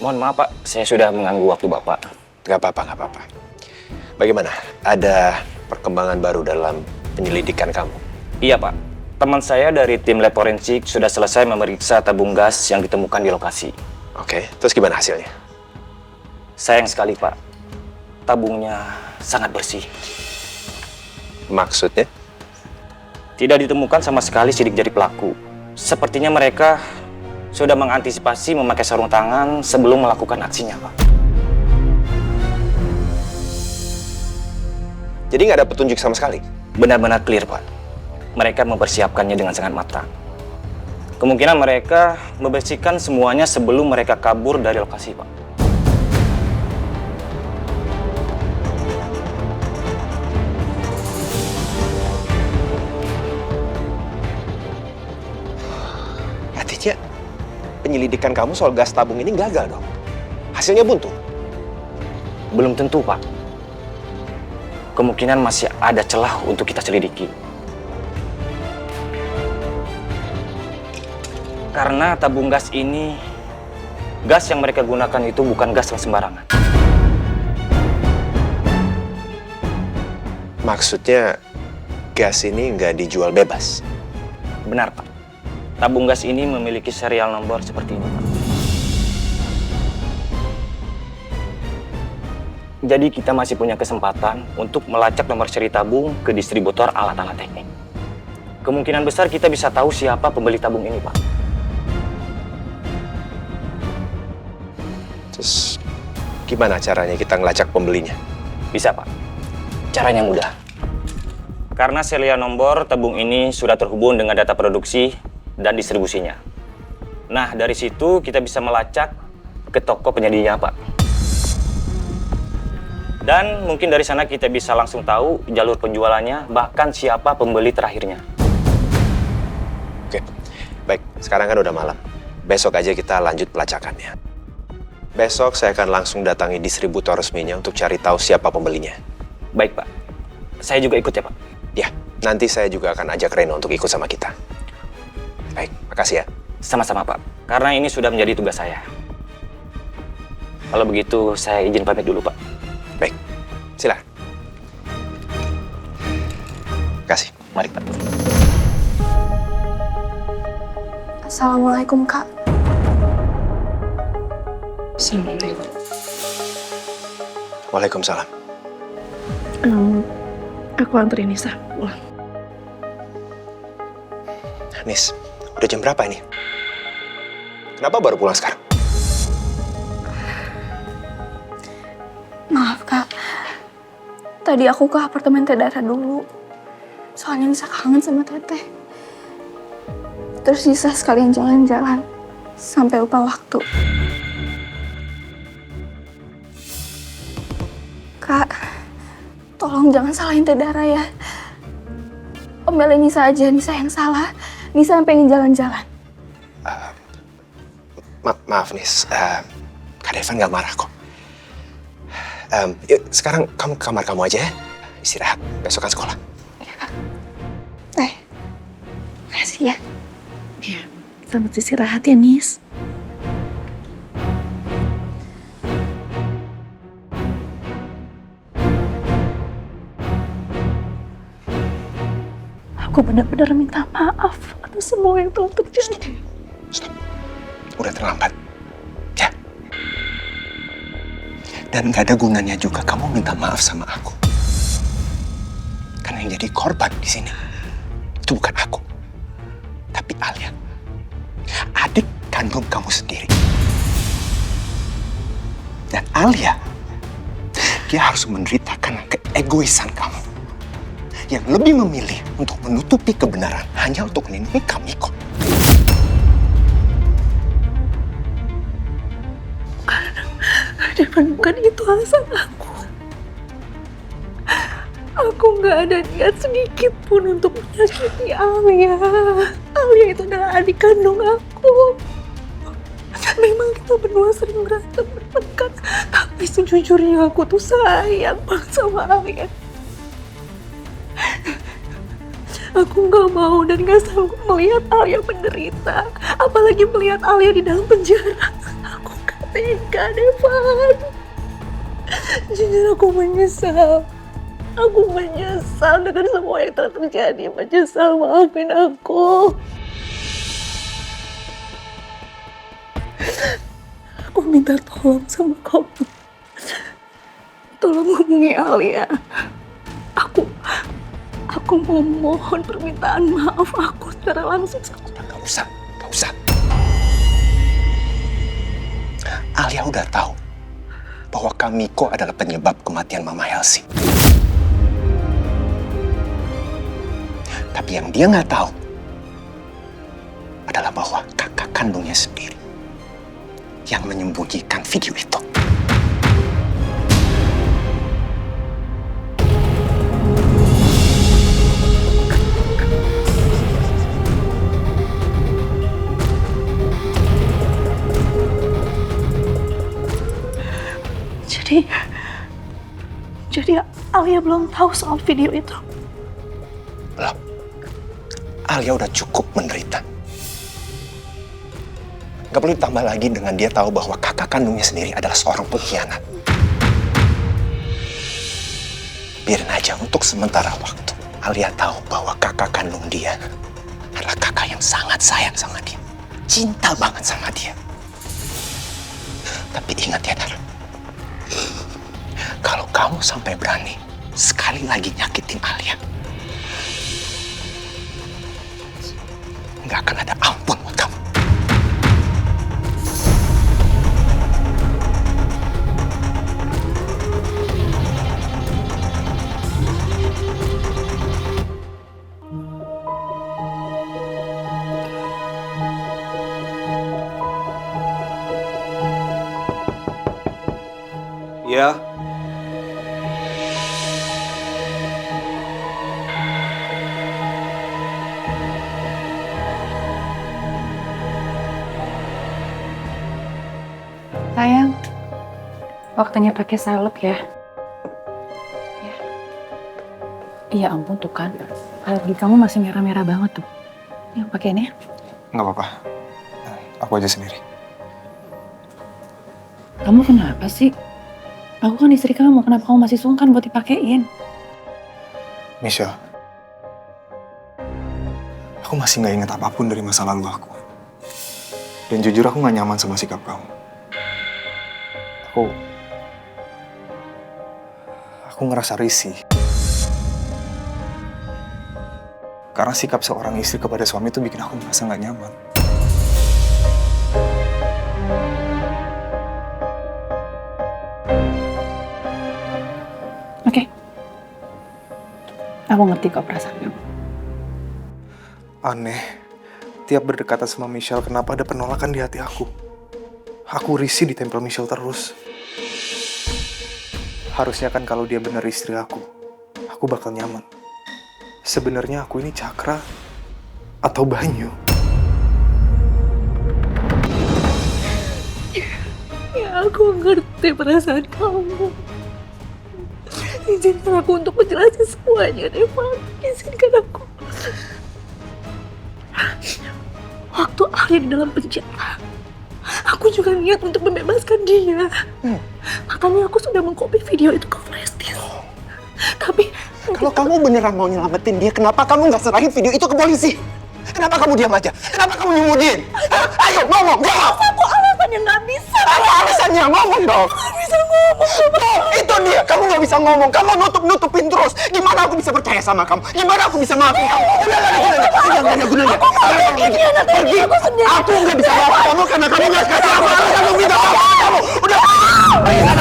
Mohon maaf Pak, saya sudah mengganggu waktu Bapak. Gak apa-apa, gak apa-apa. Bagaimana? Ada perkembangan baru dalam penyelidikan kamu? Iya Pak, teman saya dari tim lab forensik sudah selesai memeriksa tabung gas yang ditemukan di lokasi. Oke, terus gimana hasilnya? Sayang sekali Pak, tabungnya sangat bersih. Maksudnya? Tidak ditemukan sama sekali sidik jari pelaku. Sepertinya mereka sudah mengantisipasi memakai sarung tangan sebelum melakukan aksinya, Pak. Jadi nggak ada petunjuk sama sekali? Benar-benar clear, Pak. Mereka mempersiapkannya dengan sangat matang. Kemungkinan mereka membersihkan semuanya sebelum mereka kabur dari lokasi, Pak. Artinya penyelidikan kamu soal gas tabung ini gagal dong? Hasilnya buntu? Belum tentu, Pak. Kemungkinan masih ada celah untuk kita selidiki. Karena tabung gas ini, gas yang mereka gunakan itu bukan gas yang sembarangan. Maksudnya gas ini nggak dijual bebas? Benar, Pak. Tabung gas ini memiliki serial nomor seperti ini, Pak. Jadi kita masih punya kesempatan untuk melacak nomor seri tabung ke distributor alat-alat teknik. Kemungkinan besar kita bisa tahu siapa pembeli tabung ini, Pak. Terus gimana caranya kita ngelacak pembelinya? Bisa, Pak. Caranya mudah. Karena serial nomor tabung ini sudah terhubung dengan data produksi dan distribusinya. Nah, dari situ kita bisa melacak ke toko penyedianya, Pak. Dan mungkin dari sana kita bisa langsung tahu jalur penjualannya, bahkan siapa pembeli terakhirnya. Oke, baik. Sekarang kan udah malam. Besok aja kita lanjut pelacakannya. Besok saya akan langsung datangi distributor resminya untuk cari tahu siapa pembelinya. Baik, Pak. Saya juga ikut ya, Pak. Ya, nanti saya juga akan ajak Reno untuk ikut sama kita. Baik, makasih ya. Sama-sama, Pak. Karena ini sudah menjadi tugas saya. Kalau begitu, saya izin pamit dulu, Pak. Baik, silakan. Kasih. Mari, Pak. Assalamualaikum, Kak. Assalamualaikum. Waalaikumsalam. Aku anterin Nisa pulang. Nis, udah jam berapa ini? Kenapa baru pulang sekarang? Maaf, Kak. Tadi aku ke apartemen Teh Dara dulu. Soalnya Nisa kangen sama Teteh. Terus Nisa sekalian jalan-jalan. Sampai lupa waktu. Kak, tolong jangan salahin Teh Dara ya. Omelin Nisa aja, Nisa yang salah. Nisa yang pengen jalan-jalan. Maaf, Nis. Kak Devan nggak marah kok. Yuk, sekarang kamu ke kamar kamu aja ya. Istirahat, besok kan sekolah. Iya, Kak. Teh, makasih ya. Ya, selamat istirahat ya, Nis. Aku benar-benar minta maaf atas semua yang telah terjadi. Stop. Udah terlambat. Ya. Dan nggak ada gunanya juga kamu minta maaf sama aku. Karena yang jadi korban di sini itu bukan aku, tapi Alia, adik kandung kamu sendiri. Dan Alia, dia harus menderita karena keegoisan kamu yang lebih memilih untuk menutupi kebenaran hanya untuk melindungi kami kok. Bukan itu alasan aku. Aku nggak ada niat sedikit pun untuk menyakiti Alia. Alia itu adalah adik kandung aku. Memang kita berdua sering berantem bertengkar, tapi sejujurnya aku tuh sayang banget sama Alia. Aku nggak mau dan nggak sanggup melihat Alia menderita, apalagi melihat Alia di dalam penjara. Aku nggak tega, Devan. Jujur aku menyesal. Aku menyesal dengan semua yang telah terjadi. Menyesal, maafin aku. Aku minta tolong sama kamu. Tolong hubungi Alia. Aku mau mohon permintaan maaf aku secara langsung sama Udah, gak usah. Alia udah tahu bahwa Kamiko adalah penyebab kematian Mama Elsie. Tapi yang dia nggak tahu adalah bahwa kakak kandungnya sendiri yang menyembunyikan video itu. Jadi Alia belum tahu soal video itu. Belum. Alia udah cukup menderita. Gak perlu ditambah lagi dengan dia tahu bahwa kakak kandungnya sendiri adalah seorang pengkhianat. Biarin aja untuk sementara waktu. Alia tahu bahwa kakak kandung dia adalah kakak yang sangat sayang sama dia. Cinta banget sama dia. Tapi ingat ya, Dar. Kalau kamu sampai berani sekali lagi nyakitin Alia, nggak akan ada ampun buat kamu. Ya. Sayang, waktunya pakai salep ya. Iya ampun tuh kan, alergi kamu masih merah-merah banget tuh. Yang pakaiin ya. Nggak apa-apa. Aku aja sendiri. Kamu kenapa sih? Aku kan istri kamu, kenapa kamu masih sungkan buat dipakein? Michelle, aku masih nggak ingat apapun dari masa lalu aku. Dan jujur aku nggak nyaman sama sikap kamu. Aku ngerasa risih. Karena sikap seorang istri kepada suami itu bikin aku merasa nggak nyaman. Oke. Aku ngerti kok perasaan kamu. Aneh, tiap berdekatan sama Michelle kenapa ada penolakan di hati aku. Aku risih ditempel Michelle terus. Harusnya kan kalau dia benar istri aku bakal nyaman. Sebenarnya aku ini Cakra atau Banyu? Ya, aku ngerti perasaan kamu. Izinkan aku untuk menjelaskan semuanya, Devan. Izinkan aku. Waktu Alia di dalam penjara, aku juga niat untuk membebaskan dia. Makanya aku sudah mengcopy video itu ke flash disk. Tapi Kalau kamu beneran mau nyelamatin dia, kenapa kamu nggak serahin video itu ke polisi? Kenapa kamu diam aja? Kenapa kamu nyembunyiin? Ayo ngomong, jawab! aku alasannya nggak bisa. Apa alasannya? Ngomong dong! Nggak bisa ngomong sama Oh, itu dia! Kamu nggak bisa ngomong, kamu nutup-nutupin terus. Gimana aku bisa percaya sama kamu? Gimana aku bisa maafin kamu? Udah nggak ada gunanya. Aku Pergi! aku sendiri. Aku nggak bisa maafin kamu karena kamu nggak kasih aku alasan untuk minta maaf kamu. Udah! Pergi sana!